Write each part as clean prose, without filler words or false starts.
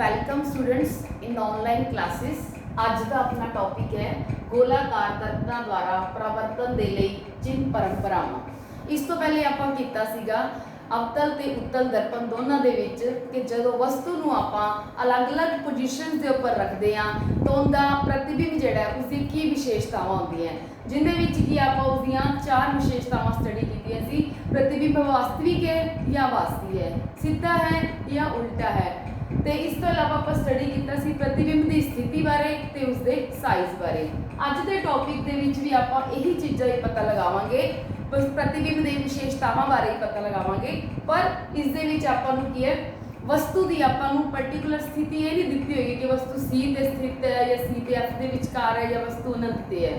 Welcome students in online classes. अज का अपना टॉपिक है गोलाकार दर्पणों द्वारा परावर्तन के लिए चिन्ह परंपरावां। इस तो पहले आपां कीता सीगा अवतल ते उत्तल दर्पण दोनों दे विच कि जदों वस्तु नूं आपां अलग अलग पोजीशनस दे उपर रखदे हां तो उनका प्रतिबिंब जिहड़ा उसकी की विशेषतावां होंदियां, जिंदे विच कि आपां उसदियां चार विशेषतावां स्टडी कीतियां सी। प्रतिबिंब वास्तविक है या वास्तविक है, सीधा है या उल्टा है। तो इस तो इलावा आप स्टडी किया सी प्रतिबिंब की स्थिति बारे ते उसके साइज बारे। अज के टॉपिक के भी आप यही चीज़ा ही पता लगावांगे, बस प्रतिबिंब की विशेषतावां बारे ही पता लगावांगे। पर इस आपको की है वस्तु की आपको पर्टिकुलर स्थिति ये नहीं दी होगी कि वस्तु सी ते स्थित है या सी ते एफ के विचकार है या वस्तु अनंत ते है।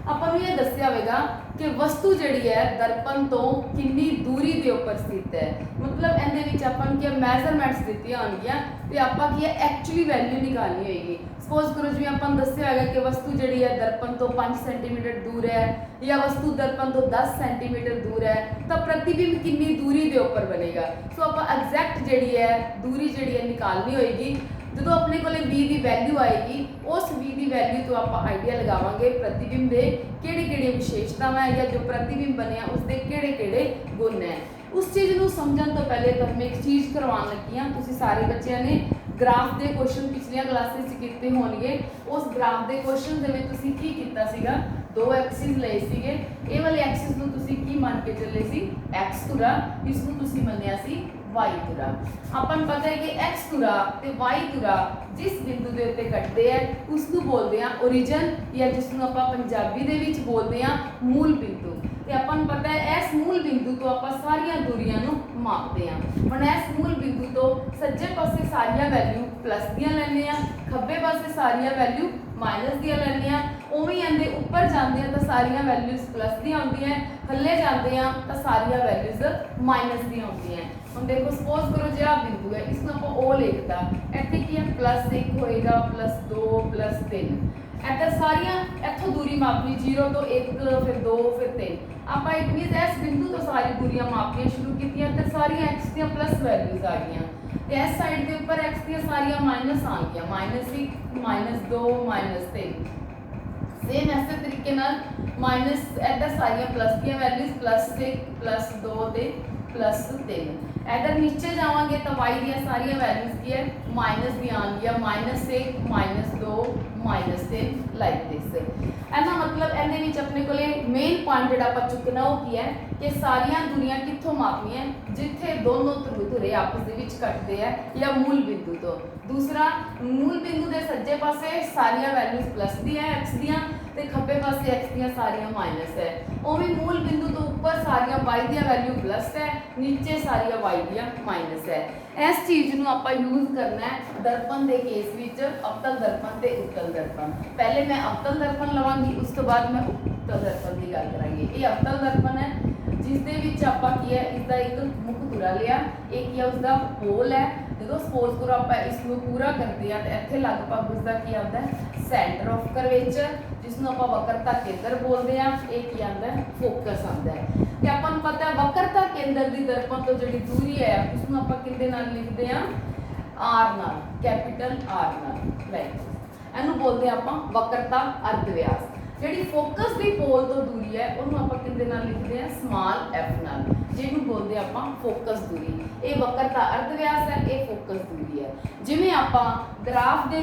आपको ये दसिया होगा कि वस्तु जिहड़ी है दर्पण तो कितनी दूरी के उपर स्थित है, मतलब इहदे अपन की मैजरमेंट्स दित्तियां होणगियां ते आपां की एक्चुअली वैल्यू निकालनी होगी। सपोज करो जिवें आपां दस्सिया होगा कि वस्तु जिहड़ी है दर्पण तो 5 सेंटीमीटर दूर है या वस्तु दर्पण तो 10 सेंटीमीटर दूर है, तो प्रतिबिंब कितनी दूरी के उपर बनेगा। सो आपां एग्जैक्ट जिहड़ी है दूरी जिहड़ी है निकालनी होगी। जो अपने को वी की वैल्यू आएगी उस वी की वैल्यू तो आप आइडिया लगावांगे प्रतिबिंब के किहड़े-किहड़े विशेषतावां है या जो प्रतिबिंब बने उसके किहड़े-किहड़े गुण है। उस चीज़ को समझने तो पहले तो मैं एक चीज़ करवान लगी हाँ। तुसीं सारे बच्चों ने ग्राफ के क्वेश्चन पिछलियां क्लासेस किए होंगे। उस ग्राफ के क्वेश्चन के तुसीं की कीता सीगा, दो एक्सिस लए सीगे। ये वाले एक्सिस को तुसीं की मान के चले सी एक्स तुरा, इसको तुसीं मन्निया सी वाई तुरा। अपन पता है कि एक्स तुरा ते वाई तुरा जिस बिंदु के उत्ते कटते हैं उसको बोलते हैं ओरिजन, या जिसनों आपां पंजाबी दे विच बोलते हैं मूल बिंदु। ते अपन पता है इस मूल बिंदु तो आपां सारियां दूरियां नूं मापते हैं। हुण इस मूल बिंदु तो सज्जे पासे सारियां वैल्यू प्लस दियां लैंदे आ, खब्बे पासे सारियां वैल्यू माइनस दियां लैंदे आ। उवें आंदे उपर जांदे आ तो सारियां वैल्यूज प्लस दियां होंदियां, थल्ले जांदे आ तो सारियां वैल्यूज माइनस दियां होंदियां। हम देखो सपोज करो जो बिंदु है इसको आप ओ लिखता, इतने की है +1 होएगा, +2 +3। इधर सारियां इतों दूरी मापनी 0 तो 1 फिर 2 फिर 3। आप इट मीन इस बिंदु तो सारी दूरियां मापनियां शुरू की, सारियां एक्स दी प्लस वैल्यूज आ गई। इस साइड के ऊपर एक्स दी सारियां माइनस आ गई, -1 -2 -3। सेम ऐसे तरीके नाल माइनस इधर सारियां प्लस दी वैल्यूज +1 +2 ते +3। इधर नीचे जावांगे तो वाई दी सारियां वैल्यूज की है माइनस दी आएंगी, -1 -2 -3 लाइक दिस। ऐसा मतलब इहदे अपने को मेन पॉइंट जो आप चुकना वो की है कि सारियां दूरियां कित्थों मापनी है, जिथे दोनों धुरे आपस के कटते हैं या मूल बिंदु तो। दूसरा मूल बिंदु के सज्जे पासे सारियां वैल्यूज प्लस दी है एक्स दियां ते खब्बे पासे एक्स दियां सारियां माइनस है। उवें मूल बिंदु तो ऊपर सारियां वाई दियां वैल्यू प्लस है, नीचे सारियां वाई दियां माइनस है। इस चीज़ को आप यूज करना है दर्पण के केस में, अवतल दर्पण ते उत्तल दर्पण। पहले मैं अवतल दर्पण लवांगी, उस तो बाद मैं उत्तल दर्पण की गल करांगी। ये अवतल दर्पण है जिसके आप इसका एक मुख तुरा लिया, एक या उसका पोल है। जो सपोज करो आप इसको पूरा करते हैं तो इतने लगभग उसका की आता है सेंटर ऑफ कर्वेचर, जिसनों आप वक्रता केंद्र बोलते हैं। एक ही आता है फोकस आता है। तो अपन पता है वक्रता केंद्र की दर्पण तो जी दूरी है उसको आप किंदे नाल लिखते हैं आर नाल, कैपिटल आर नाल। लाइक इनू बोलते हैं आप वक्रता अर्धव्यास। जी फोकस की पोल तो दूरी है उन्होंने आप किंदे नाल लिखते हैं स्मॉल एफ नाल, जिन्होंने बोलते हैं आप फोकस दूरी। ये वक्रता अर्धव्यास है, ये फोकस दूरी है। जिमें आप ग्राफ के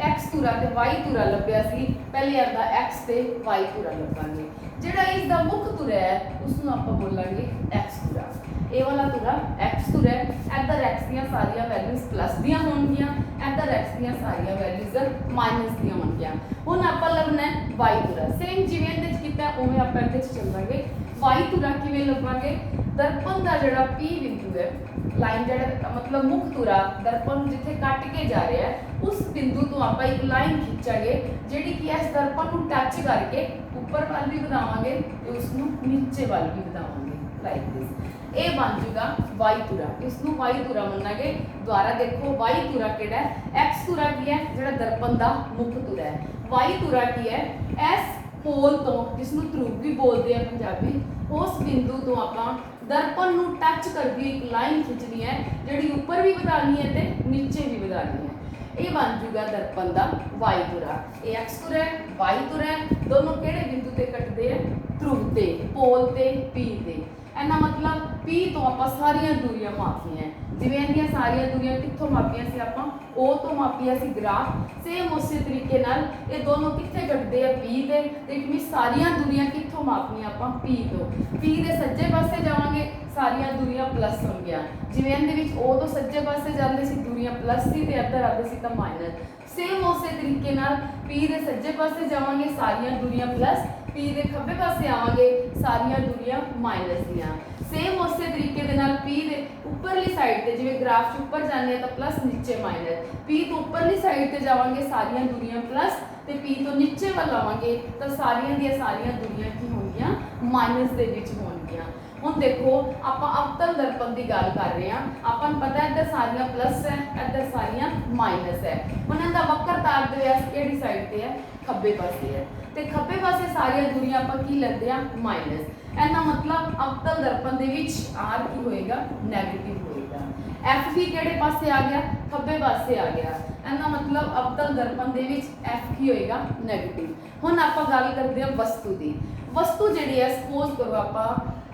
एक्स तुरा ते वाई तुरा लभ्या सी, पहले आता एक्स ते वाई तुरा लभांगे। जिहड़ा इसका मुख तुरा है उसको आप बोलांगे एक्स तुरा। ये वाला तुरा एक्स तुरा है, इधर एक्स दी सारियां वैल्यूज प्लस दियां होणगियां, इधर एक्स दी सारियां वैल्यूज माइनस दियां होणगियां। हुण आपां लभना है वाई तुरा। सेम जिवें इहदे च कीता उवें आपां इहदे च चलांगे। वाई तुरा किवें लभांगे, दर्पण का जिहड़ा पी बिंदु है, लाइन जिहड़ा मतलब मुख तुरा दर्पण जिथे कट के जा रहा है उस बिंदु तो आप एक लाइन खिंचांगे जिहड़ी कि इस दर्पण को टच करके ऊपर वाल भी वधावांगे ते उसनूं नीचे वाल भी वधावांगे लाइक दिस। ये बन जूगा वाई तुरा, इसनूं वाई तुरा मनांगे। द्वारा देखो वाई तुरा किहड़ा है, एक्स तुरा की है जिहड़ा दर्पण का मुख तुरा है, वाई तुरा की है इस पोल तो जिसनूं ध्रुव भी बोलते हैं पंजाबी, उस बिंदु तो आप दर्पण नूं टच करती एक लाइन खिंचनी है जिहड़ी ऊपर भी वधानी है ते नीचे भी वधानी है। ये बन जूगा दर्पण का वाई धुरा। ये एक्स धुरा है, वाई धुरा है, दोनों किहड़े बिंदु ते कटदे है? ध्रुव ते, पोल ते, पी ते। इहदा मतलब पी तो आपां सारियां दूरियां मापीਆਂ जिवें इहदियां सारियां दूरियां कित्थों मापीਆਂ सी आपां? ओ तो मापीਆਂ सी ग्राफ। सेम उस तरीके नाल ये दोनों कित्थे कटदे आ? पी ते। ते इट मीन सारियां दूरियां कित्थों मापीਆਂ आपां? पी तो। पी दे सज्जे पासे जावांगे सारियां दूरियां प्लस होणगीਆਂ। जिवें इहदे विच ओ तो सज्जे पासे जांदे सी दूरियां प्लस सी ते इधर आंदे सी तां माइनस। सेम उस तरीके नाल पी दे सज्जे पासे जावांगे सारियां दूरियां प्लस, पी दे खब्बे पासे आवांगे सारियां दूरियां माइनस दियां। सेम उस तरीके दे नाल पी दे उपरली साइड ते जिवें ग्राफ च उपर जाने तां प्लस नीचे माइनस, पी तो उपरली साइड ते जावांगे सारियां दूरियां प्लस ते पी तो नीचे वाल आवांगे तां सारियां दियां सारियां दूरियां की होणगीਆਂ? माइनस दे विच होणगीਆਂ। हुण देखो आपां अवतल दर्पण की गल कर रहे हैं, आपां नूं पता है इधर सारियां प्लस है, इधर सारियां माइनस है। हुण इहदा वक्र तार दे व्यास किहड़ी साइड ते है? खब्बे पासे है। ते खब्बे पासे सारियां दूरियां आपां की लैंदे आ? माइनस। इहदा मतलब अवतल दर्पण दे विच आर की होएगा? नैगेटिव होएगा। एफ भी किहड़े पासे आ गया? खब्बे पासे आ गया। इहदा मतलब अवतल दर्पण दे विच एफ की होएगा? नैगेटिव। हुण आपां गल करदे हां वस्तु दी। वस्तु जिहड़ी है सपोज करो आपां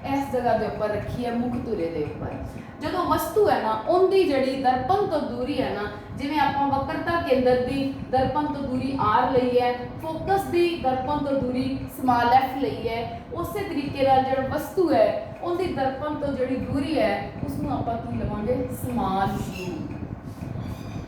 इस जगह के उपर रखी है मुख धुरे के उपर। जो वस्तु है ना उनकी जी दर्पण तो दूरी है ना, जिवें आपां वक्रता केंद्र की दर्पण तो दूरी आर लई है, फोकस की दर्पण तो दूरी स्मॉल एफ लई है, उस तरीके नाल जो वस्तु है उनकी दर्पण तो जी दूरी है उसनूं आपां की लवांगे? Small u.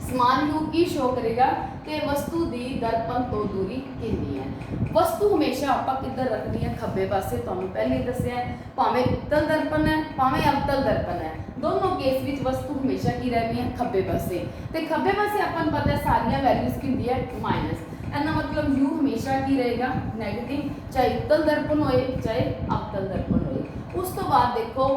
स्मॉल यू की शो करेगा कि वस्तु की दर्पण तो दूरी कितनी है। वस्तु हमेशा आपां किधर रखनी है? खब्बे पासे। तुहानूं पहले ही दस्सिआ है, भावें उत्तल दर्पण है भावें अवतल दर्पण है, दोनों केस विच वस्तु हमेशा की रहनी है? खब्बे पासे। तो खब्बे पासे आपां नूं पता है सारियां वैल्यूज की होंदी है? माइनस। इहदा मतलब यू हमेशा की रहेगा? नैगेटिव, चाहे उत्तल दर्पण होए चाहे अवतल दर्पण होए। उस तो बाद देखो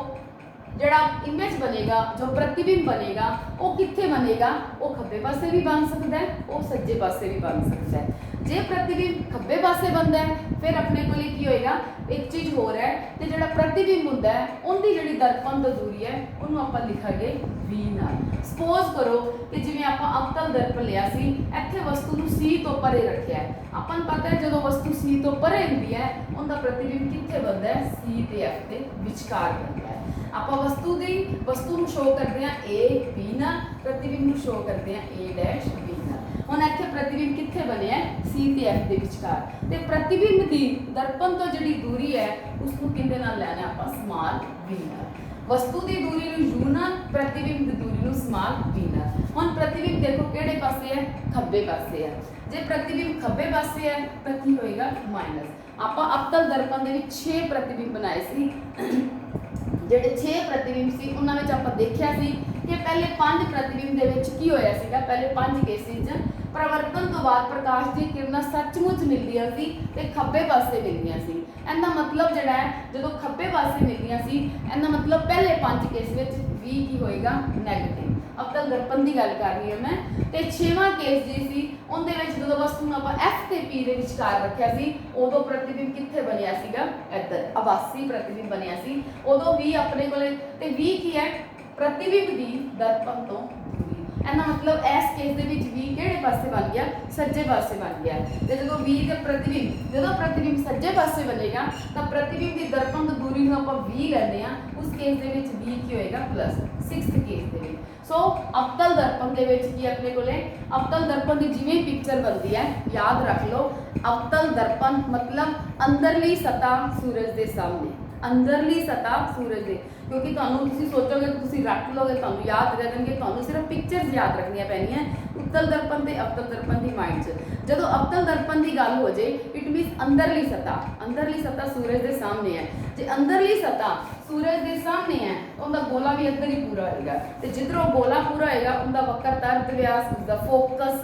जड़ा इमेज बनेगा, जो प्रतिबिंब बनेगा वो कित्थे बनेगा? वो खब्बे पासे भी बन सकता है, वो सज्जे पासे भी बन सकता है। जे प्रतिबिंब खब्बे पासे बनता है फिर अपने को की होएगा? एक चीज़ हो रहा है कि जो प्रतिबिंब होंदा है उनकी जी दर्पण तो दूरी है उन्होंने आपां लिखांगे वी नाल। सपोज करो कि जिवें आपां अवतल दर्पण लिया सी, इत्थे वस्तु नूं सी तो परे रखिया है। आपां नूं पता है जो वस्तु सी तो परे हुंदी है उनका प्रतिबिंब कित्थे बनता है? सी ते एफ के विचकार बनता है। आपां वस्तु नूं शो करते हैं ए बी नाल, प्रतिबिंब नूं शो करते हैं ए डैश बी नाल। हुण इत्थे प्रतिबिंब कित्थे बने है? सी ते एफ के विचकार। ते प्रतिबिंब की दर्पण तो जिहड़ी दूरी है उसनूं किहदे नाल लैना है आपां? स्मॉल वी नाल। वस्तु की दूरी नूं यू नाल, प्रतिबिंब की दूरी नूं स्मॉल वी नाल। हुण प्रतिबिंब देखो किहड़े पासे है? खब्बे पासे है। जे प्रतिबिंब खब्बे पासे है तो की होएगा? माइनस। आपां अवतल दर्पण दे विच 6 प्रतिबिंब बनाए सी। ਜਿਹੜੇ 6 प्रतिबिंब सी उन्हां विच आपां देखिया सी कि पहले 5 प्रतिबिंब दे विच की होया सीगा? पहले 5 केसिस च परिवर्तन तो बाद प्रकाश की किरणां सचमुच मिलदियां सी ते खब्बे पासे मिलदियां सी। इहदा मतलब जिहड़ा है जदों खब्बे पासे मिलदियां सी, इहदा मतलब पहले 5 केस विच वी की होएगा? नैगेटिव। अवतल दर्पण की गल कर रही हूँ मैं। तो 6वां केस जी सी उहदे विच जदों वस्तु नूं आपां एफ ते पी दे विचकार रखिया सी उदों प्रतिबिंब कित्थे बनिया सीगा? इधर आभासी प्रतिबिंब बनिया सी। उदों वी अपने कोले ते वी की है? प्रतिबिंब की दर्पण तो दूरी। इहदा मतलब इस केस दे विच वी किहड़े पासे बन गया? सज्जे पासे बन गया। ते जदों वी ते प्रतिबिंब सज्जे पासे बनेगा तो प्रतिबिंब की दर्पण तो दूरी नूं आपां वी लैंदे आ, उस केस दे विच वी की होएगा? प्लस। 6th केस दे विच सो अवतल दर्पण दे विच की अपने कोले अवतल दर्पण की जिवें पिक्चर बनती है याद रख लो। अवतल दर्पण मतलब अंदरली सतह सूरज के सामने, अंदरली सतह सूरज के, क्योंकि तुम सोचोगे तो तुम रख लोगे, तुम याद रह जाएंगे, तुम सिर्फ पिक्चर्स याद रखनिया पैनियां उत्तल दर्पण ते अवतल दर्पण की माइंड च। जदों अवतल दर्पण की गल हो जाए इट मीनस अंदरली सतह सूरज के सामने है। जे अंदरली सतह सूरज के सामने है तो उनका गोला भी अंदर ही पूरा होएगा, तो जिधरों गोला पूरा होएगा उनका वक्रता अर्ध व्यास, उसका फोकस,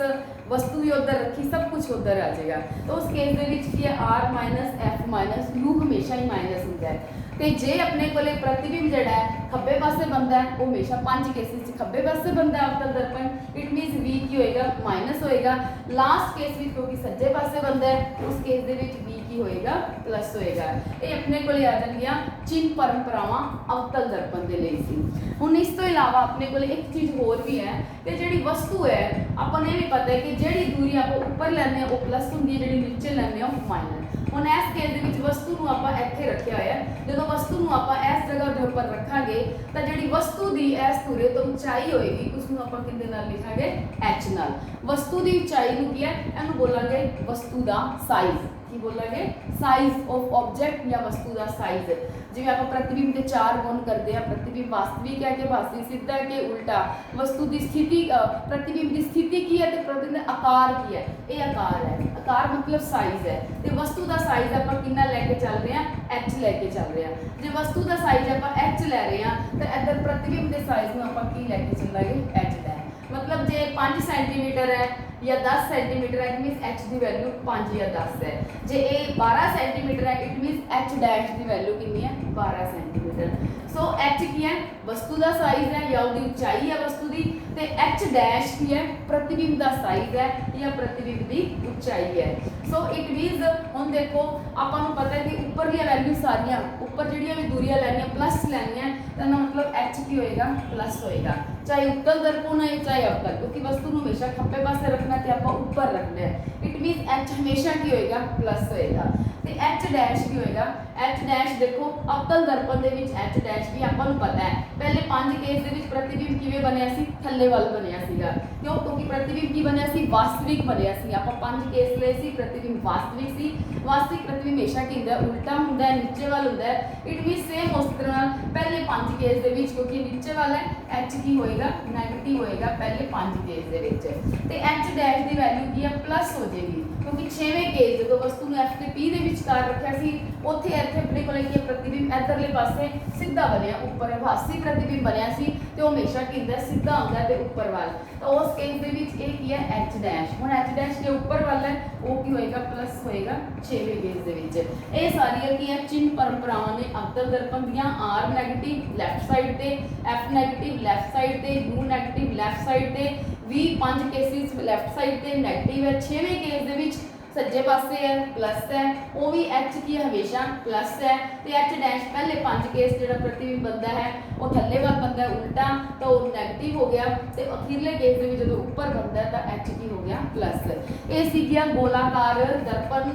वस्तु भी उधर रखी, सब कुछ उधर आ जाएगा। तो उस केस के विच की है R minus F minus U हमेशा ही माइनस होता है। तो जे अपने को प्रतिबिंब जिहड़ा है खब्बे पासे बनता है वो हमेशा 5 केसिस खब्बे पासे बनता है अवतल दर्पण, इट मीनस वी की होएगा? माइनस होएगा। लास्ट केस में क्योंकि सज्जे पासे बनता है उस केस के विच वी की होएगा प्लस होएगा। ये अपने को आ जाएगियां चिन्ह परंपरावां अवतल दर्पण के लिए सी। हुण इस तो इलावा अपने को एक चीज़ होर भी है कि जिहड़ी वस्तु है अपन ये भी पता है कि जिहड़ी दूरी आप ऊपर लैंदे वो प्लस हुंदी है, जिहड़ी नीचे लैंदे वो माइनस। हुण इस केस दे विच वस्तु नूं आपां इत्थे रखिया होया है, जदों वस्तु नूं आपां इस जगह दे उपर रखांगे तां जिहड़ी वस्तु दी इस धुरे तो ऊंचाई होएगी उसनूं आपां किहदे नाल लिखांगे एच नाल। वस्तु दी ऊंचाई नूं की है इहनूं बोलांगे वस्तु दा साइज। की बोलांगे साइज ऑफ ऑब्जेक्ट या वस्तु दा साइज। जिवें आप प्रतिबिंब के 4 गुण करते हैं, प्रतिबिंब वास्तविक है कि वास्तविक, सिद्ध है कि उल्टा, वस्तु की स्थिति, प्रतिबिंब की स्थिति की है तो प्रतिबिंब का आकार की है, ये आकार है। आकार मतलब साइज है। तो वस्तु का साइज आप कितना लैके चल रहे हैं, एच लैके चल रहे हैं। जो वस्तु का साइज आप एच लै रहे हैं तो इधर प्रतिबिंब के साइज में आप की लैके चलांगे एच लै। मतलब जे 5 सेंटीमीटर है या 10 सेंटीमीटर है इट मीनस एच की वैल्यू 5 या 10 है। जे ए 12 सेंटीमीटर है इट मीनस एच डैश की वैल्यू कितनी है 12 सेंटीमीटर। सो एच की है वस्तु का साइज है या उसकी ऊंचाई है वस्तु की, तो एच डैश की है प्रतिबिंब का साइज है या प्रतिबिंब की ऊंचाई है। सो इट मीनस हम देखो आपको पता है कि ऊपरली वैल्यू सारिया ऊपर जिहड़ियां भी दूरियां लैनियां प्लस लैनियां तो मतलब एच की होएगा प्लस होएगा, चाहे उत्तल दर्पण है चाहे अवतल, क्योंकि वस्तु को हमेशा खब्बे पासे रखना है तो आप ऊपर रखना है। इट मीनस एच हमेशा की होएगा प्लस होएगा। तो एच डैश की होएगा, एच डैश देखो अवतल दर्पण दे विच एच डैश भी आपको पता है पहले 5 केस दे विच प्रतिबिंब किवें बनिया सी, थल्ले वाल बनिया सीगा। क्यों? क्योंकि प्रतिबिंब की बनिया सी वास्तविक बनिया सी। आप 5 केस ले सी प्रतिबिंब वास्तविक सी। वास्तविक प्रतिबिंब हमेशा की हुंदा उल्टा हुंदा है, नीचे वाल हुंदा है। इट मीन सेम उस तरह पहले 5 केस दे विच क्योंकि नीचे वाला है एच की होएगा नेगेटिव होएगा पहले 5 केस दे विच। ते एच डैश की वैल्यू की है प्लस हो जाएगी क्योंकि 6वें केस जो वस्तु ने एफ ते पी दे विचकार रखा सी उत्थे इत्थे अपने कोल की प्रतिबिंब इधरले पासे सीधा बनया ऊपर आभासी प्रतिबिंब बनया सी ते वो हमेशा की हुंदा सीधा हुंदा ते ऊपर वाल। तो उस केस दे विच ए की है एच डैश। हुण एच डैश जो ऊपर वाला है वो की होएगा प्लस होएगा 6वें केस दे विच। ये सारियां की है चिन्ह परंपरावां ने अवतल दर्पण दियां। आर नेगेटिव लैफ्ट साइड ते, एफ नेगेटिव लैफ्ट साइड ते, यू नेगेटिव लैफ्ट साइड ते, वी 5 केसेस लैफ्ट साइड ते नेगेटिव है। 6वें केस दे विच सज्जे पासे है प्लस है, वो भी एच की हमेशा प्लस है। तो एच डैश पहले 5 केस जो प्रतिबिंब बनता है वो थल्ले वाल बनता है उल्टा तो नेगेटिव हो गया। तो अखीरले केस में जो ऊपर बनता है तो एच की हो गया प्लस। ये सीखिया गोलाकार दर्पण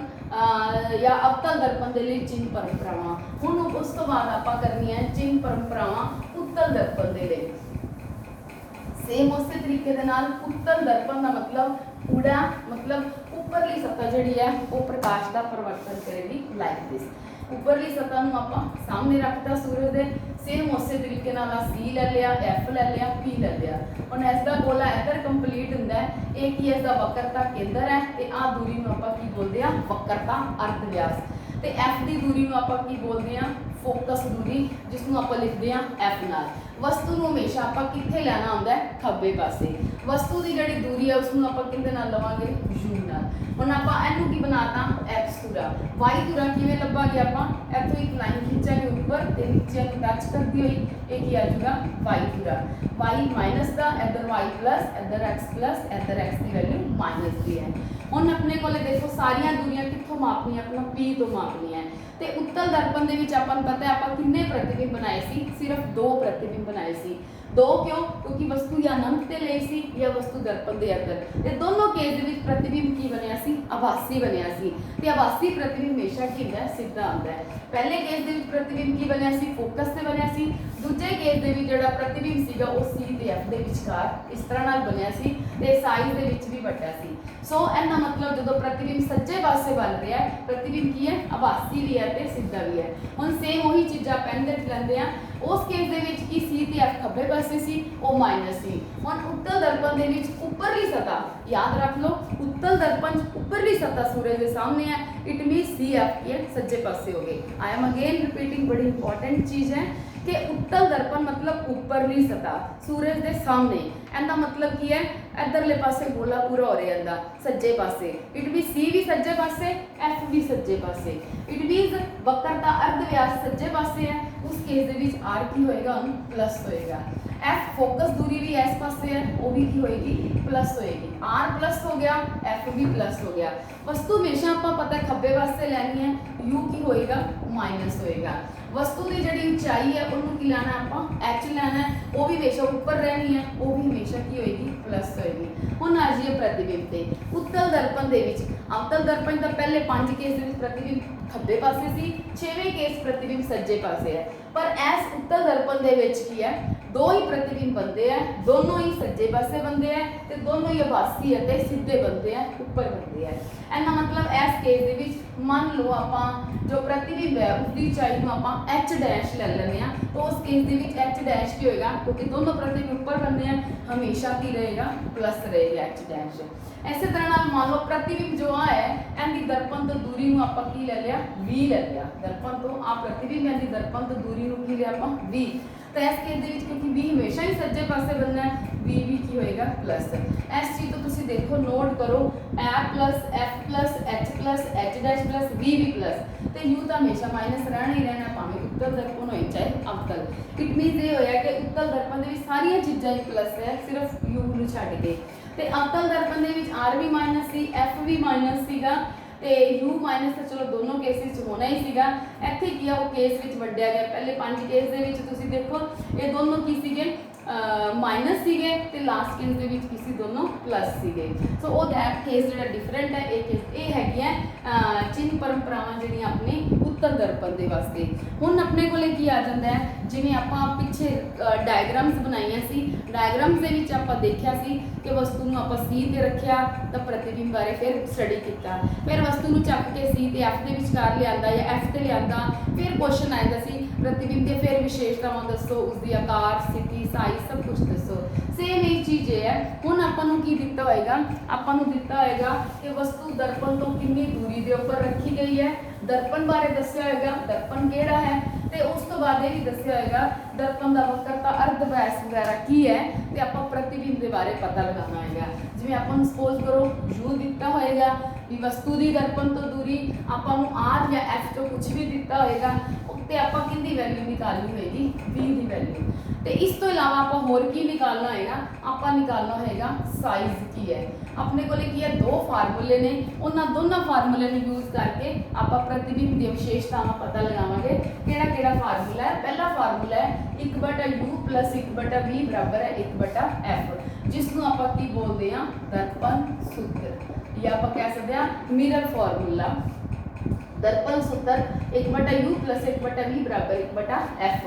या अवतल दर्पण के लिए चिन्ह परंपरावां। हुण उस तो बाद आपां करनी है चिन्ह परंपरावां उत्तल दर्पण के लिए। सेम उस तरीके दे नाल उत्तल दर्पण का मतलब उड़ा मतलब उपरली सतह जिहड़ी है वो प्रकाश का परिवर्तन करेगी लाइक दिस। उपरली सतह नूं आपां सामने रखता सूरज दे। सेम उस तरीके नाल सी ले लिया, एफ ले लिया, पी ले लिया। हुण इसका गोला इधर कंप्लीट हुंदा है। एक ही इसका वक्रता केंद्र है ते आ दूरी नूं आपां की बोलदे आ वक्रता अर्ध व्यास। ते एफ की दूरी नूं आपां की बोलदे आ फोकस दूरी, जिसनों आप लिखते हैं एफ नाल। वस्तु नूं हमेशा आप कित्थे लैना हुंदा है खब्बे पासे। वस्तु की जिहड़ी दूरी है उसनों आप किहदे नाल लवांगे यू नाल। हुण आप इहनूं की बनाता एक्स धुरा, वाई धुरा किवें लभांगे आप इत्थों एक लाइन खिंचांगे ऊपर ते नीचे नूं टच करदी होई ये की आ जाएगा वाई धुरा। वाई माइनस का इधर वाई प्लस इधर एक्स प्लस इधर एक्स की वैल्यू माइनस की है। हुण अपने कोले देखो सारियां दूरियां कित्थों मापनी अपना पी तो मापनी है। तो उत्तल दर्पण दे विच आपां नूं पता है आपां किन्ने प्रतिबिंब बनाए सी, सिर्फ 2 प्रतिबिंब बनाए सी। 2 क्यों? क्योंकि वस्तु या अनंत ते लई सी या वस्तु दर्पण दे अंदर। ते दोनों केस दे विच प्रतिबिंब की बनिया सी आभासी बनिया सी। ते आभासी प्रतिबिंब हमेशा की हुंदा है सीधा हुंदा है। पहले केस दे विच प्रतिबिंब की बनिया सी फोकस ते बनिया सी। दूजे केस दे विच जिहड़ा प्रतिबिंब सीगा वो सी ते एफ दे विचकार इस तरह नाल बनिया सी ते साइज दे विच भी वड्डा सी। सो इहदा मतलब जदों प्रतिबिंब सज्जे पासे बन रहा है प्रतिबिंब की है आभासी भी है ते सीधा भी है। हुण सेम वही चीज़ां पेन दे लैंदे आ। उस केस दे विच की सी ते एफ खब्बे पासे सी वो माइनस सी। हुण उत्तल दर्पण दे विच उपरली सतह याद रख लो उत्तल दर्पण उपरली सतह सूरज के सामने है। इट मीन सी एफ की सज्जे पासे हो गए। आई एम अगेन रिपीटिंग, बड़ी इंपॉर्टेंट चीज़ है कि उत्तल दर्पण मतलब उपरली सतह सूरज के सामने। इहदा मतलब की है इधरले पासे गोला पूरा हो रहा है सज्जे पासे। इट मीन सी भी सज्जे पासे एफ भी सज्जे पासे। इट मीन वक्रता अर्ध व्यास सज्जे पासे है उस केस दे विच आर की होएगा प्लस होएगा। एफ फोकस दूरी भी इस पासे है, वो भी की होएगी प्लस होएगी। आर प्लस हो गया, एफ भी प्लस हो गया। वस्तु हमेशा आपको पता है खब्बे पासे लैनी है, यू की होएगा माइनस होएगा। वस्तु की जिहड़ी ऊंचाई है उन्होंने की लेना आपां एच लेना है, वो भी हमेशा ऊपर रहनी है, वो भी हमेशा की होएगी प्लस होएगी। हुण आ जाइए प्रतिबिंब ते। उत्तल दर्पण दे विच अवतल दर्पण दा पहले 5 केस दे विच प्रतिबिंब खब्बे पासे सी, 6वें केस प्रतिबिंब सज्जे पासे है। पर इस उत्तल दर्पण दे विच की है, दो ही प्रतिबिंब बनते हैं, दोनों ही सज्जे पासे बनते हैं ते दोनों ही आभासी अते सीधे बनते हैं, ऊपर बनते हैं। इहदा मतलब इस केस दे विच मान लो आपां जो प्रतिबिंब है उसकी ऊंचाई को आपां एच डैश ले लेंगे हैं, तो उस केस दे विच एच डैश की होएगा क्योंकि दोनों प्रतिबिंब ऊपर बनते हैं, हमेशा की रहेगा प्लस रहेगा एच डैश। इसी तरह नाल मान लो प्रतिबिंब जो है इहदी दर्पण तो दूरी नूं आपां की ले लिया v ले लिया, दर्पण तो आ प्रतिबिंब इहदी दर्पण तो दूरी नूं की लिया आपां v। तो इस केस दे विच क्योंकि v हमेशा ही सज्जे पासे बनना है, v भी की होएगा प्लस। इस चीज तो तुसी देखो नोट करो a plus f plus h plus h dash plus v भी प्लस, तो u तो हमेशा माइनस रहना ही रहना, भावें उत्तल दर्पण होए चाहे अवतल। इट मीनस ये होया कि उत्तल दर्पण दे विच सारियां चीज़ां ही प्लस है, सिर्फ u नूं छड्ड के। ते अवतल दर्पण दे विच r भी माइनस सी, f भी माइनस सीगा ते u माइनस तो चलो दोनों केसेस च होना ही सीगा। इत्थे की है वो केस विच वड्डिया गया, पहले 5 केस दे विच तुसीं देखो ये दोनों की सीगे माइनस सीगे ते लास्ट केस दे विच किसी दोनों प्लस सीगे। सो वो दैट केस जिहड़ा डिफरेंट है, ये केस ये हैगी चिन्ह परंपरावां जिहड़ियां अपने उत्तल दर्पण दे वास्ते। हुण अपने कोले की आ जांदा है, जिवें आपां पिछे डायग्राम्स बनाईआं सी, डायग्राम्स दे विच आपां देखिया सी कि वस्तु नूं आपां सी ते रखिया तां प्रतिबिंब बारे फिर स्टडी कीता, फिर वस्तु नूं चक के सी ते एफ दे विचकार लिआंदा या एफ ते लिआंदा, फिर क्वेश्चन आएगा सी प्रतिबिंब के फिर विशेषतावां दसो, उसकी आकार स्थिति साइज सब कुछ दसो। सेम एक चीज़ है, हुण आपां नूं की दिता होएगा, आपां नूं दिता होएगा कि वस्तु दर्पण तो कितनी दूरी के उपर रखी गई है, दर्पण बारे दस्सिया होएगा दर्पण किहड़ा है, ते उस तो बाद ये भी दस्सिया होएगा दर्पण का वक्रता अर्ध व्यास वगैरह की है, ते आपां प्रतिबिंब के बारे पता लगाना होएगा। जिवें आपां नूं सपोज करो u दिता होएगा भी वस्तु की दर्पण तो दूरी, आपां नूं r या f तो कुछ भी दिता होएगा ते आपां किहदी वैल्यू निकालनी होएगी v की वैल्यू। तो इस तो इलावा आपां होर की निकालना होएगा, आपां निकालना होएगा साइज की है। अपने को की है दो फार्मूले ने, उन्होंने दोनों फार्मूले ने यूज करके आपां प्रतिबिंब की विशेषतावां पता लगावांगे। किहड़ा किहड़ा फार्मूला है? पहला फार्मूला है 1/u प्लस 1/v बराबर है 1/f, जिसनों आपां की बोलते हैं दर्पण सूत्र या आपां कह सकते हैं मिरर फार्मूला। दर्पण सूत्र 1/u प्लस 1/v बराबर 1/f।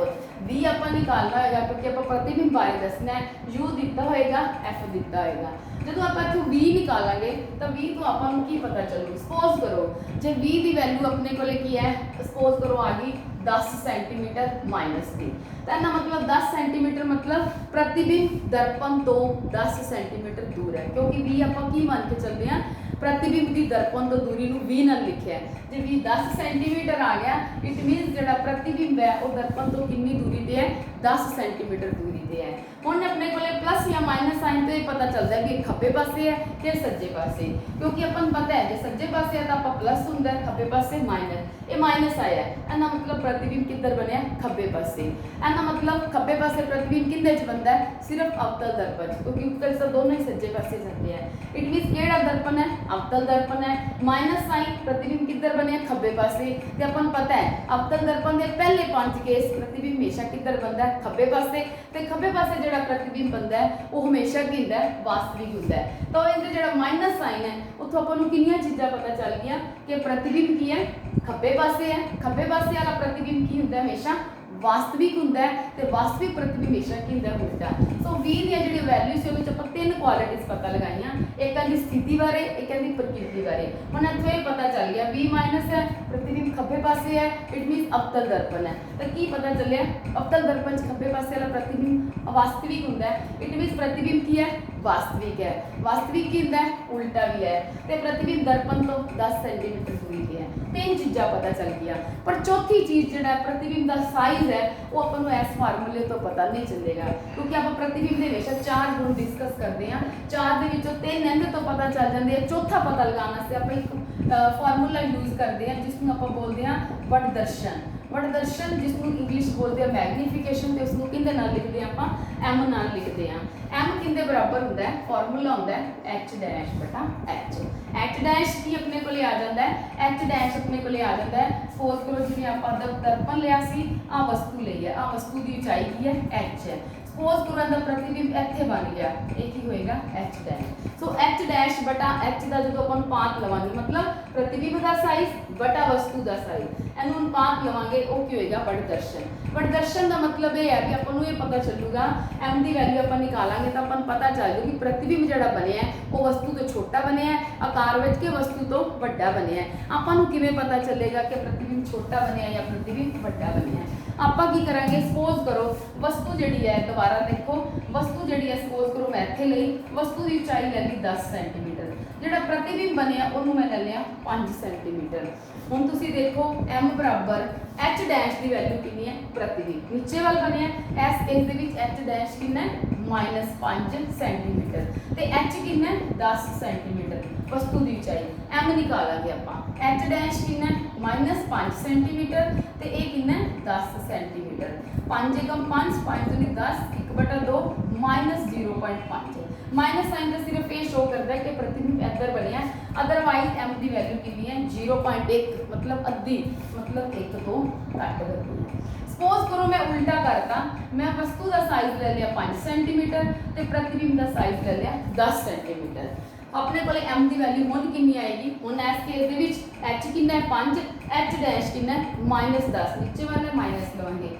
v आपां निकालना होगा क्योंकि आपां प्रतिबिंब बारे दसना है, u दिता होएगा f दिता होएगा। जो आप इतों v निकालेंगे तो v तो आपां नूं की पता चलूगी। सपोज करो जो v की वैल्यू अपने को की है, सपोज करो आ गई 10 सेंटीमीटर माइनस की, तो इसका मतलब 10 सेंटीमीटर मतलब प्रतिबिंब दर्पण तो 10 सेंटीमीटर दूर है, क्योंकि v आपां की मान के चलते हैं प्रतिबिंब की दर्पण तो दूरी नूं v नाल लिखिया है। जो v 10 सेंटीमीटर आ गया, इट मीनस जो प्रतिबिंब है वो दर्पण तो कितनी दूरी पे है 10 सेंटीमीटर दूरी पे है। हुण अपने को प्लस या माइनस साइन तो ये पता चलता है कि खब्बे पासे है कि सज्जे पासे, क्योंकि अपन पता है जो सज्जे पासे है तो आप प्लस होंगे, खब्बे पासे माइनस, ये माइनस आया है, इसका मतलब प्रतिबिंब किधर बनया खब्बे पासे। इसका मतलब खब्बे पासे प्रतिबिंब किंदे च बनता है सिर्फ अवतल दर्पण, क्योंकि उत्तर से दोनों ही सज्जे पासे जाते हैं। इट मीनस केड़ा दर्पण है अवतल दर्पण है, माइनस साइन प्रतिबिंब किधर बने खब्बे पासे, ते अपन पता है अवतल दर्पण के पहले 5 केस प्रतिबिंब हमेशा किधर बनता है खब्बे पासे, ते खब्बे पासे जो प्रतिबिंब बनता है वो हमेशा की होंदा है वास्तविक होंदा है। तो इनका जो माइनस साइन है उतों अपन कितनी चीज़ां पता चल गई कि प्रतिबिंब की है खब्बे पासे है, खब्बे पासे वाला प्रतिबिंब की होंदा है हमेशा वास्तविक होंदा है, ते वास्तविक प्रतिबिंब हमेशा की होंदा है उल्टा। सो v दी जिहड़ी वैल्यूज है उहदे च 3 क्वालिटीज पता लगाइयां, एक है स्थिति बारे, एक है प्रकृति बारे। हुण इत्थों ये पता चल गया v माइनस है प्रतिबिंब खब्बे पासे है, इट मीनस अवतल दर्पण है। तो की पता चलिया अवतल दर्पण च खब्बे पासे वाला प्रतिबिंब वास्तविक होंदा है, इट मीनस प्रतिबिंब की है वास्तविक है, वास्तविक की होंदा है उल्टा भी है, ते प्रतिबिंब दर्पण तो 10 सेंटीमीटर दूरी पे है। 3 चीज़ां पता चल गया, पर चौथी चीज़ जो प्रतिबिंब का साइज है वो अपन को इस फार्मूले तो पता नहीं चलेगा, क्योंकि आप प्रतिबिंब के हमेशा 4 गुण डिस्कस करते हैं, 4 के विचों 3 इहदे तो पता चल जाते हैं, चौथा पता लगाने से आप एक फार्मूला यूज करते हैं जिसमें आप बोलते हैं वट दर्शन। बट दर्शन जिसनों इंग्लिश बोलते हैं मैग्नीफिकेशन, तो उसनों किंदे नाल लिखते हैं आपां, एम नाल लिखते हैं। एम किंदे बराबर होंदा है, फॉर्मूला होंदा है एच डैश बटा एच। एच डैश की अपने कोले आ जाता है, एच डैश अपने कोले आ जाता है। सपोज करो जिवें आपां दर्पण लिया सी, आ वस्तु लई है, आ वस्तु की ऊंचाई की है एच है। सपोज करो इहदा प्रतिबिंब इत्थे बन गया, ये की होएगा H dash. So H dash बटा एच का जो अपन अनुपात लवांगे, मतलब प्रतिबिंब का साइज बटा वस्तु का साइज, इनू अनुपात लवांगे, वो की होएगा बढ़दर्शन। बढ़दर्शन का मतलब ये है कि अपन ये पता चलूगा, एम की वैल्यू अपन निकालांगे तो अपन पता चल जाएगा कि प्रतिबिंब जिहड़ा बनया है वो वस्तु तो छोटा बनया है आकार विच के वस्तु तो वड्डा बनया है। आपां नूं किवें पता चलेगा कि प्रतिबिंब छोटा बनया या प्रतिबिंब वड्डा बनया है? आपां की करांगे, सपोज करो वस्तु जिहड़ी है, दोबारा देखो वस्तु जिहड़ी है, सपोज करो मैं इत्थे लई वस्तु की ऊंचाई ले ली 10 सेंटीमीटर, जिहड़ा प्रतिबिंब बनया उहनूं मैं ले लिया 5 सेंटीमीटर। हुण तुसीं देखो एम बराबर एच डैश की वैल्यू कितनी है, प्रतिबिंब नीचे वाल बनया इस दे विच एच डैश कितना है -5 सेंटीमीटर, ते एच कितना है 10 सेंटीमीटर वस्तु की ऊंचाई। एम निकालांगे आपां, एच डैश कितना है -5 सेंटीमीटर, ते ये कितना है 10 सेंटीमीटर। 5 एकम 5, 5 दूनी 10, 1/2 -0.5। माइनस साइन तो सिर्फ ये शो करता है कि प्रतिबिंब इधर बनया, अदरवाइज एम की वैल्यू कितनी है 0.1, मतलब अद्धी, मतलब 1 तो घट करनी है। सपोज करो मैं उल्टा करता, मैं वस्तु का साइज ले लिया 5 सेंटीमीटर ते प्रतिबिंब का साइज ले लिया 10 सेंटीमीटर। अपने को एम की वैल्यू हुण कितनी आएगी, हुण इस केस दे विच एच कितना है 5, एच डैश कितना है -10, नीचे वाले माइनस लवांगे,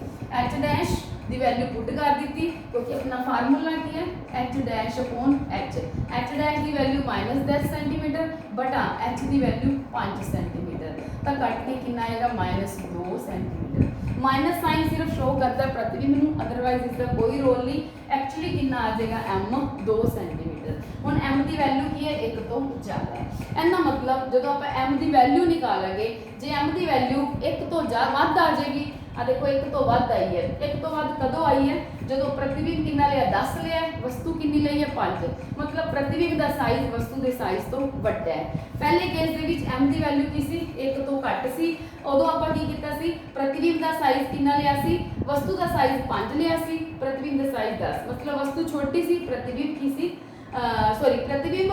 एच डैश की वैल्यू पुट कर दी क्योंकि अपना फार्मूला की है H dash upon H. H dash की वैल्यू -10 सेंटीमीटर बटा एच की वैल्यू 5 सेंटीमीटर, तो कट के कितना आएगा -2 सेंटीमीटर। माइनस साइन सिर्फ शो करता है प्रतिबिंब नूं, अदरवाइज इसका कोई रोल नहीं। एक्चुअली कितना आ जाएगा एम 2 सेंटीमीटर। हुण एम की वैल्यू की है 1 तो ज़्यादा है, इहदा मतलब जो आप एम की वैल्यू निकालेंगे, जे एम की वैल्यू 1 तो वध आ जाएगी, आ देखो 1 तो वध आई है, 1 तो वध कदों आई है जो प्रतिबिंब कितना लिया 10 लिया, वस्तु कितनी ली है 5, मतलब प्रतिबिंब का साइज वस्तु के साइज तो वड्डा है। पहले केस दे विच एम की वैल्यू की सी 1 तो घट सी, उदों आपां की कीता सी प्रतिबिंब का साइज कितना लिया सी, वस्तु का साइज 5 लिया सी, प्रतिबिंब का साइज 10, मतलब वस्तु छोटी सी प्रतिबिंब की सी प्रतिबिंब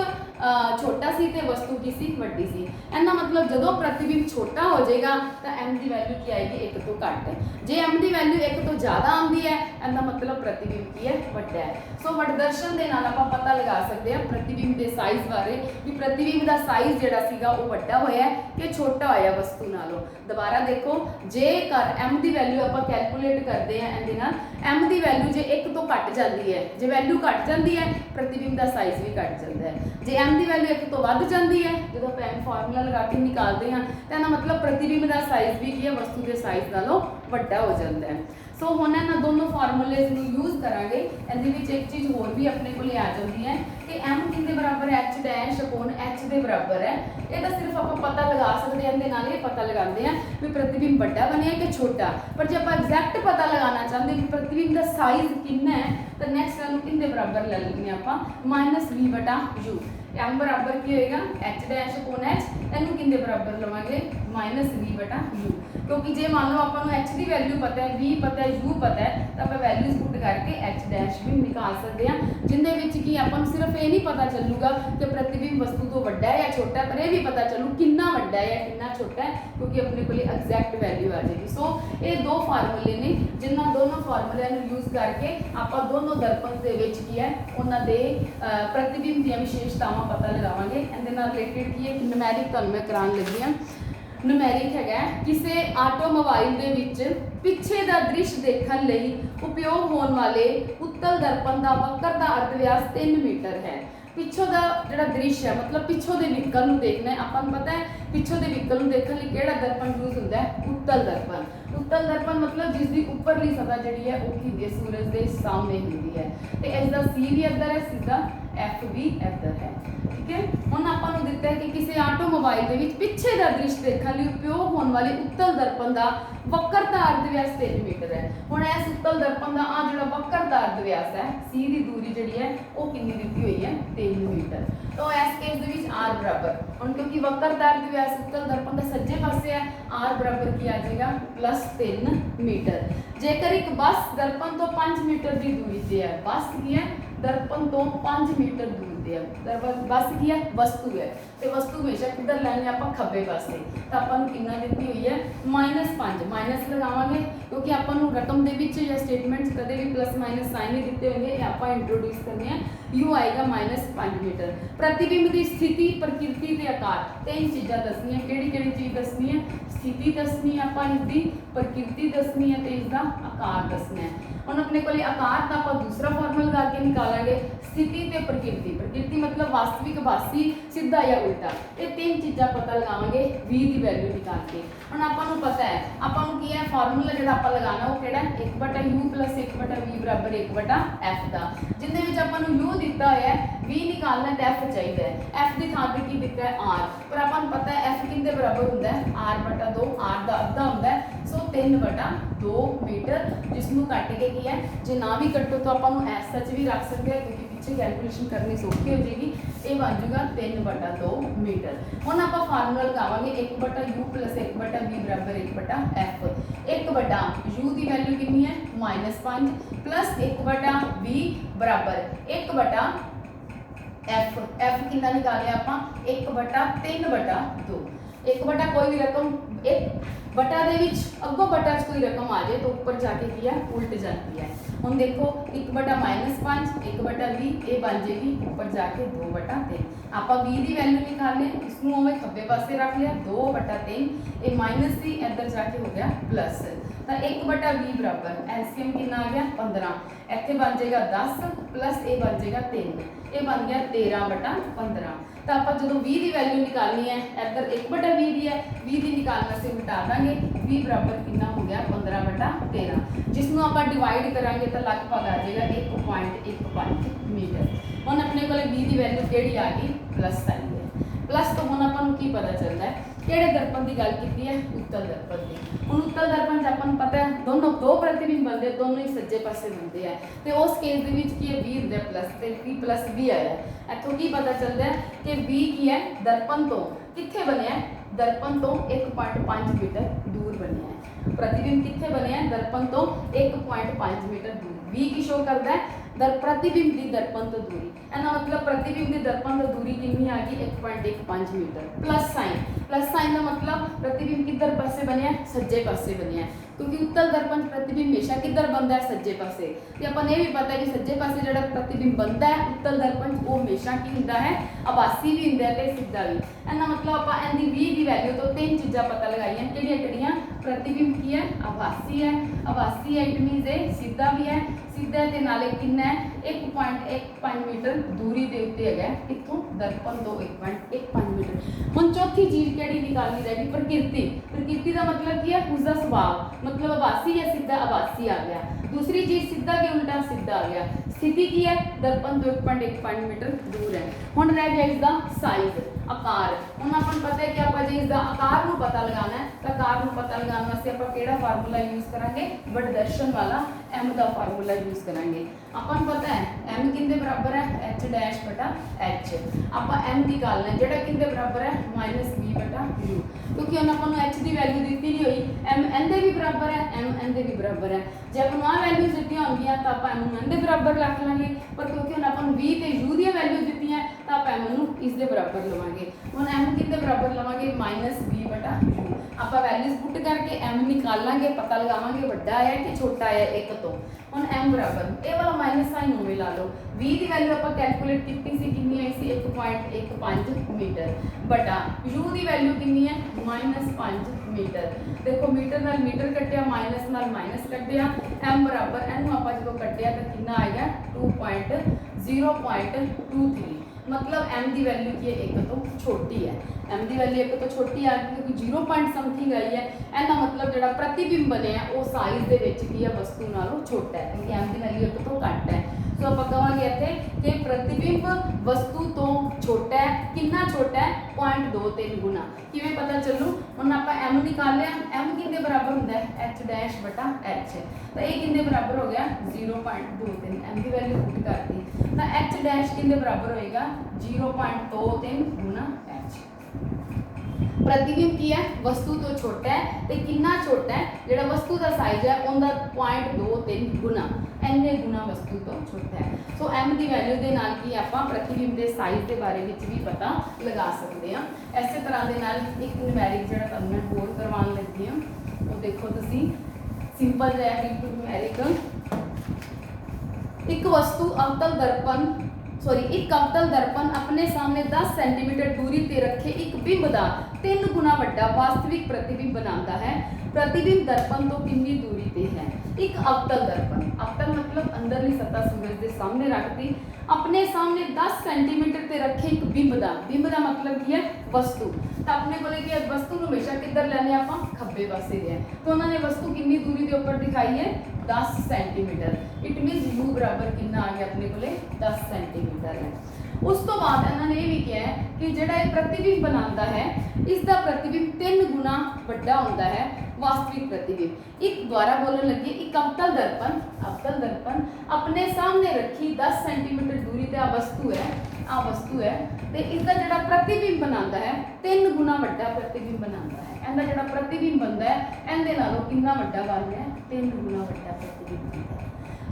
छोटा सी ते वस्तु की सी वड्डी सी। इहदा मतलब जो प्रतिबिंब छोटा हो जाएगा तो एम की वैल्यू की आएगी 1 तो घट है, जे एम की वैल्यू 1 तो ज़्यादा आती है इहदा मतलब प्रतिबिंब की है वड्डा है। सो बढ़दर्शन के नाल आपां पता लगा सकते हैं प्रतिबिंब के साइज बारे कि प्रतिबिंब का साइज जिहड़ा सीगा वो वड्डा होया कि छोटा होया वस्तु नालों। दोबारा देखो जेकर एम की वैल्यू आपां कैलकुलेट करते हैं इहदे नाल, एम की वैल्यू जे 1 तो घट जाती है, जे वैल्यू घट जाती है प्रतिबिंब का साइज भी घट जाता है, जे एम की वैल्यू 1 तो वध जाती है जो आप एम फार्मूला लगा के निकालते हैं तो इसका मतलब प्रतिबिंब का साइज भी की है वस्तु के साइज नालों वड्डा हो जाता है। सो हुण इन्हां दोनों फार्मूलेज नूं यूज़ करांगे। इहदे विच एक चीज़ होर भी अपने को आ जाती है कि एम किसके बराबर है, एच डैश अपॉन एच के बराबर है। ये तो सिर्फ आप पता लगा सकते हैं, इहदे नाल ये पता लगाते हैं भी प्रतिबिंब वड्डा बनिया कि छोटा, पर जो आप एग्जैक्ट पता लगाना चाहते हैं कि प्रतिबिंब का साइज कितना है तो नैक्सट वालों किसके बराबर ले लेंगे आप -v/u। एम बराबर की होएगा एच डैश अपॉन एच, इनू किसके बराबर लवांगे -v/u, क्योंकि जे मान लो आपको एच की वैल्यू पता है, v पता है, u पता है तो आप वैल्यूज पुट करके एच डैश भी निकाल सकते हैं, जिंदे विच कि आपको सिर्फ ये नहीं पता चलूगा कि प्रतिबिंब वस्तु तो वड्डा है या छोटा है, पर यह भी पता चलू कितना वड्डा है या कितना छोटा है, क्योंकि अपने को एग्जैक्ट वैल्यू आ जाएगी। सो ये दो फार्मूले ने जिन्होंने दोनों फार्मूलिਆਂ ਨੂੰ यूज करके आप दोनों दर्पण के विच की है उन्होंने प्रतिबिंब दी विशेषतावां पता लगावांगे। इहदे नाल रिलेटेड की है न्यूमेरिक तुहानूं मैं कराउण लगी हां। न्यूमेरिक है किसी आटोमोबाइल के विच पिछे का दृश्य देखने लई उपयोग होने वाले उत्तल दर्पण का वक्र का अर्धव्यास 3 मीटर है। पिछों का जो दृश्य है मतलब पिछों के व्हीकल में देखना है, आपको पता है पिछों के व्हीकल में देखने लिए केड़ा दर्पण यूज होता है, उत्तल दर्पण। उत्तल दर्पण मतलब जिसकी उपरली सतह जी है वो की सूरज के सामने होती है, तो इसका सी भी इधर है सीधा, एफ भी इधर है। ठीक है, हुण आपां नूं दिता है कि किसी ऑटोमोबाइल दे विच पिछे दा दृश्य देखण लई उपयोग होने वाले उत्तल दर्पण दा वक्रता अर्धव्यास 3 मीटर है। हुण इस उत्तल दर्पण दा आ जिहड़ा वक्रता अर्धव्यास है सी दी दूरी जिहड़ी है वो कितनी दित्ती हुई है 3 मीटर। तो इस केस दे विच आर बराबर हुण क्योंकि वक्रता अर्धव्यास उत्तल दर्पण दे सज्जे पासे है आर बराबर की आ जाएगा +3 मीटर। जेकर एक बस दर्पण तो 5 मीटर की दूरी ते है, बस की है दर्पण तो 5 मीटर दूर ते है, बस की है वस्तु है ते वस्तु हमेशा किधर लैने आपां खब्बे पासे, तो आपां नूं कितना दित्ती हुई है -5 माइनस लगावांगे क्योंकि आपां नूं रकम दे विच या स्टेटमेंट्स कदे भी प्लस माइनस साइन नहीं दिते होंगे, ये आपां इंट्रोड्यूस करने हैं। यू आएगा -5 मीटर। प्रतिबिंब की स्थिति प्रकृति ते आकार 3 चीज़ां दसनियां, केड़ी-केड़ी चीज़ दसनी है, स्थिति दसनी है आपां इसकी, प्रकृति दसनी है ते इसका आकार दसना है। हुण अपने कोले आकार का आपां दूसरा फार्मूला लगा के निकालांगे, स्थिति ते प्रकृति, प्रकृति मतलब वास्तविक वासी सीधा या उल्टा, ये 3 चीज़ां पता लगावांगे v की वैल्यू निकाल के। हुण आपां नूं पता है आपां नूं की है फार्मूला जिहड़ा आपां लगाना वो किहड़ा 1/u + 1/v बराबर 1/f दा, जिंदे विच आपां नूं u दिता होया है, v निकालना है तो f चाहिए है, f की थां ते की दिता है r, पर आपां नूं पता है f किंदे बराबर हुंदा है r/2, r दा अद्धा हुंदा है, सो 3/2 मीटर, जिसनूं कट के की है जे ना भी कटो तो आपां नूं एस सच भी रख सकते हैं क्योंकि पीछे कैलकुलेशन करनी सौखी हो जाएगी। ये बन जाएगा 3/2 मीटर। हुण आपां फार्मूला लगावांगे 1/u + 1/v बराबर 1/f। 1/u की वैल्यू कितनी है -5 + 1/v बराबर 1/f। f कितना निकाले आपां 1/3/2। 1 कोई भी रकम एक बटा दे विच अगों बटा च कोई रकम आ जाए तो ऊपर जाके की है उल्ट जाती है। हुण देखो 1/-5 1/v ये बन जाएगी ऊपर जाके 2/3। आपां v की वैल्यू निकालने इसनूं उवें खब्बे पासे रख लिया 2/3, ये माइनस सी इधर जाके हो गया प्लस, तो 1/v बराबर एलसीएम कितना आ गया 15, इत्थे बन जाएगा 10 प्लस ये बन जाएगा 3, ये बन गया 13/15। तो आप जो v की वैल्यू निकालनी है इधर 1/v दी है, v की निकालने से उल्टा देंगे, v बराबर कितना हो गया 15/13, जिसनों आप डिवाइड करांगे तो लगभग आ जाएगा 1.15 मीटर। हुण अपने को v की वैल्यू केड़ी आ गई प्लस आई है, प्लस तो हुण आपां नूं की पता चलता है किहड़े दर्पण की गल की है उत्तल दर्पण की। हुण उत्तल दर्पण च आपां नूं पता है दोनों दो प्रतिबिंब बनते, दोनों ही सज्जे पासे बनते हैं, तो उस केस दे विच की है v हुंदा प्लस ते v प्लस v आया, इत्थों की पता चलता है कि v की है दर्पण तो कित्थे बनिया, दर्पण तो 1.5 मीटर दूर बनिया है। प्रतिबिंब कित्थे बनिया है दर्पण तो 1.5 मीटर दूर, v की शो करता है प्रतिबिंब की दर्पण तो दूरी, एना मतलब प्रतिबिंब की दर्पण तो दूरी कितनी आ गई 1.15 मीटर। प्लस साइन का मतलब प्रतिबिंब किधर पासे बनिया सज्जे पासे बनिया, क्योंकि उत्तल दर्पण प्रतिबिंब हमेशा किधर बनता है सज्जे पासे, तो अपन ये भी पता है कि सज्जे पासे जो प्रतिबिंब बनता है उत्तल दर्पण वो हमेशा की होंदा है आभासी भी होंदा है सीधा भी। एना मतलब आप इनकी v की वैल्यू तो 3 चीज़ां पता लगाई हैं, किहड़ियां प्रतिबिंब की है आभासी है, इट मीनस ये सीधा भी है, सीधा ते नाले कितना है 1.15 मीटर दूरी के उत्ते है इत्थों दर्पण तो 1.15 मीटर। हुण चौथी चीज़ किहड़ी निकालनी रहेगी प्रकृति का मतलब की है उसका स्वभाव, मतलब आभासी या सीधा आभासी आ गया, दूसरी चीज़ सीधा के उल्टा सीधा आ गया, स्थिति की है दर्पण तो 1.15 मीटर दूर है। हुण रह गया इसका साइज आकार। हुण आपां पता है कि आपां जे इसका आकार नूं पता लगाना है तो आकार नूं पता लगाने वास्ते आपां किहड़ा फार्मूला यूज करांगे वर्गदर्शन वाला m का फार्मूला यूज करांगे। आपां नूं पता है m किंदे बराबर है h'/h, आपां m निकालना है जिहड़ा किंदे बराबर है -v/u, क्योंकि हुण आपां नूं h की वैल्यू दित्ती नहीं हुई, m n दे भी बराबर है m n दे भी बराबर है, जे आपां नूं आ वैल्यूज दित्तियां होंदियां तो आपां m n दे बराबर रख लांगे, पर क्योंकि हुण आपां नूं v ते u दी वैल्यू दित्तियां तो आप m नूं इस दे बराबर लवांगे। हुण m किंदे बराबर लवांगे -v/u, आपां वैल्यूज पुट करके m निकालांगे, पता लगावांगे वड्डा आया कि छोटा आया 1 तो। हुण m बराबर ये वाला माइनस साइन उवें ला लो, v की वैल्यू आपां कैलकुलेट कीती सी कितनी आई सी 1.15 मीटर बटा u की वैल्यू कितनी है -5 मीटर। देखो मीटर नाल मीटर कटिया माइनस नाल माइनस कटिया, m बराबर एनू आपां जो कटिया तो कितना आएगा 0.23, मतलब m की वैल्यू की है 1 तो छोटी है, m की वैल्यू 1 तो छोटी आ गई क्योंकि 0 पॉइंट समथिंग आई है, एना मतलब जो प्रतिबिंब बने वो साइज के की है वस्तु नालों छोटा है, क्योंकि m की वैल्यू 1 तो घट है। सो आप कहांगे इत्थे कि प्रतिबिंब वस्तु तो छोटा है, कितना छोटा है 0.23 गुना। किवें पता चलू, हुण आपां m निकाल लिया, m कितने बराबर हुंदा है h डैश बटा h, तो ये कितने बराबर हो गया 0.23, m की वैल्यू पुट करती, तो h डैश कितने बराबर होएगा 0.23 गुना h। प्रतिबिंब की है वस्तु तो छोटा है तो कितना छोटा है, जो वस्तु का साइज है उनका 0.23 गुना, इन्ने गुना वस्तु तो छोटा है। सो m की वैल्यू के नाल की आप प्रतिबिंब के साइज के बारे में भी पता लगा सकते हैं। इस तरह के नाल एक न्यूमेरिक जो तुहानू मैं होर करवाने लगी हूँ, वो देखो तुसी सिंपल है बिल्कुल न्यूमेरिक। एक वस्तु अवतल दर्पण एक अवतल दर्पण अपने सामने 10 सेंटीमीटर दूरी ते रखे एक बिंब का 3 गुना वड्डा वास्तविक प्रतिबिंब बनाता है। प्रतिबिंब दर्पण तो कितनी दूरी ते है। एक अवतल दर्पण, अवतल मतलब अंदरली सतह सूरज के सामने रखती, अपने सामने 10 सेंटीमीटर ते रखे एक बिंब का मतलब की है वस्तु। तो अपने को कि वस्तु को हमेशा किधर लैने आप खब्बे पासे है, तो उन्होंने वस्तु कितनी दूरी के ऊपर दिखाई है 10 सेंटीमीटर। इट मीनस यू बराबर कितना आ गया अपने को 10 सेंटीमीटर है। उस तो बाद इन्होंने ये भी कहा है कि जोड़ा एक प्रतिबिंब बनाता है इसका प्रतिबिंब 3 गुना वड्डा होता है वास्तविक प्रतिबिंब। एक द्वारा बोलने लगी, एक अवतल दर्पण अपने सामने रखी 10 सेंटीमीटर दूरी ते आ वस्तु है तो इसका जोड़ा प्रतिबिंब बनाता है 3 गुना वड्डा प्रतिबिंब बनाता है। इनका जोड़ा प्रतिबिंब बनता है इनके नालों कितना वड्डा बन रहा है 3 गुना वड्डा प्रतिबिंब बनता है।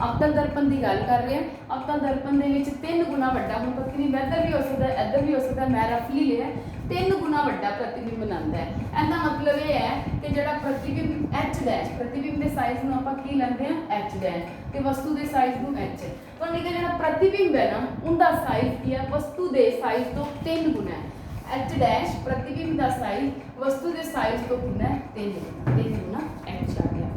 अवतल दर्पण की गल कर रहे हैं, अवतल दर्पण के 3 गुना वड्डा, हम प्रतिबिंब इधर भी हो सकता है इधर भी हो सकता है, मैं रफली लिया 3 गुना वड्डा प्रतिबिंब बनाता है। इसका मतलब ये है कि जो प्रतिबिंब h डैश, प्रतिबिंब के साइज में आप की लेंगे हैं h डैश, तो वस्तु के साइज में h, तो जो प्रतिबिंब है ना उनका साइज की है वस्तु के साइज तो 3 गुना है। h डैश प्रतिबिंब का साइज वस्तु के साइज तो कितना है 3 गुना h आ गया।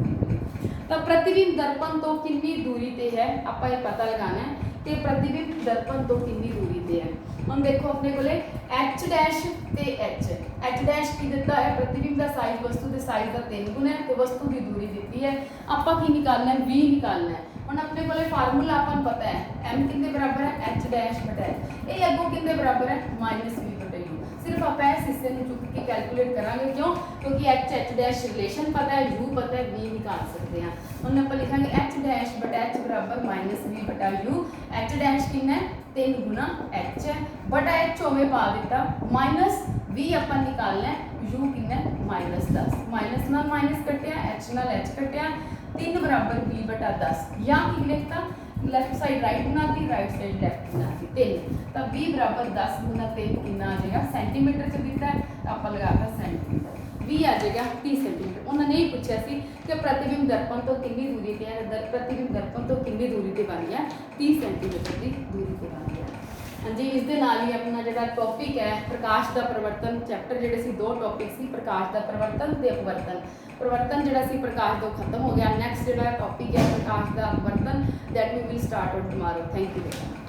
तो प्रतिबिंब दर्पण तो कितनी दूरी ते है, आप ये पता लगाना है कि प्रतिबिंब दर्पण तो कितनी दूरी ते है। हम देखो अपने को एच डैश ते एच डैश की दिता है प्रतिबिंब का साइज वस्तु के साइज का 3 गुना है, तो वस्तु की दूरी दी है, आप की निकालना है v निकालना है। हम अपने को फार्मूला अपन पता है m कितने बराबर है एच डैश बटा ये अगों कितने बराबर है माइनस v बटा u। सिर्फ आप इस हिस्से में चुक के कैलकुलेट करांगे, क्यों क्योंकि एच डैश रिलेशन पता है, u पता है, v निकाल सकते हैं। हमने आप लिखेंगे एच डैश बटा एच बराबर माइनस v बटा u। एच डैश कितना है 3 गुना एच है बटा एच होवे पा दिता माइनस v अपन निकालना है u कितना है -10, माइनस नाल माइनस कटिया एच नाल एच कटिया 3 बराबर v बटा 10, या की लिखता लेफ्ट साइड राइट बनाती राइट साइड लेफ्ट बनाती 3, तब v बराबर 10 गुना 3 कितना आ जाएगा सेंटीमीटर च दिता है, आप लगाता सेंटीमीटर, v आ जाएगा 30 सेंटीमीटर। उन्होंने यही पूछा सी कि प्रतिबिंब दर्पण तो कितनी दूरी पे है, प्रतिबिंब दर्पण तो कितनी दूरी पे बन गया 30 सेंटीमीटर की दूरी पे बन गया। हाँ जी, इस दे नाल ही अपना जो टॉपिक है प्रकाश का प्रवर्तन चैप्टर जोड़े सी 2 टॉपिक सी प्रकाश का प्रवर्तन ते अपवर्तन। प्रवर्तन जोड़ा सी प्रकाश तो खत्म हो गया, नैक्सट जो टॉपिक है प्रकाश का अपवर्तन that we will start on tomorrow. Thank you बेटा।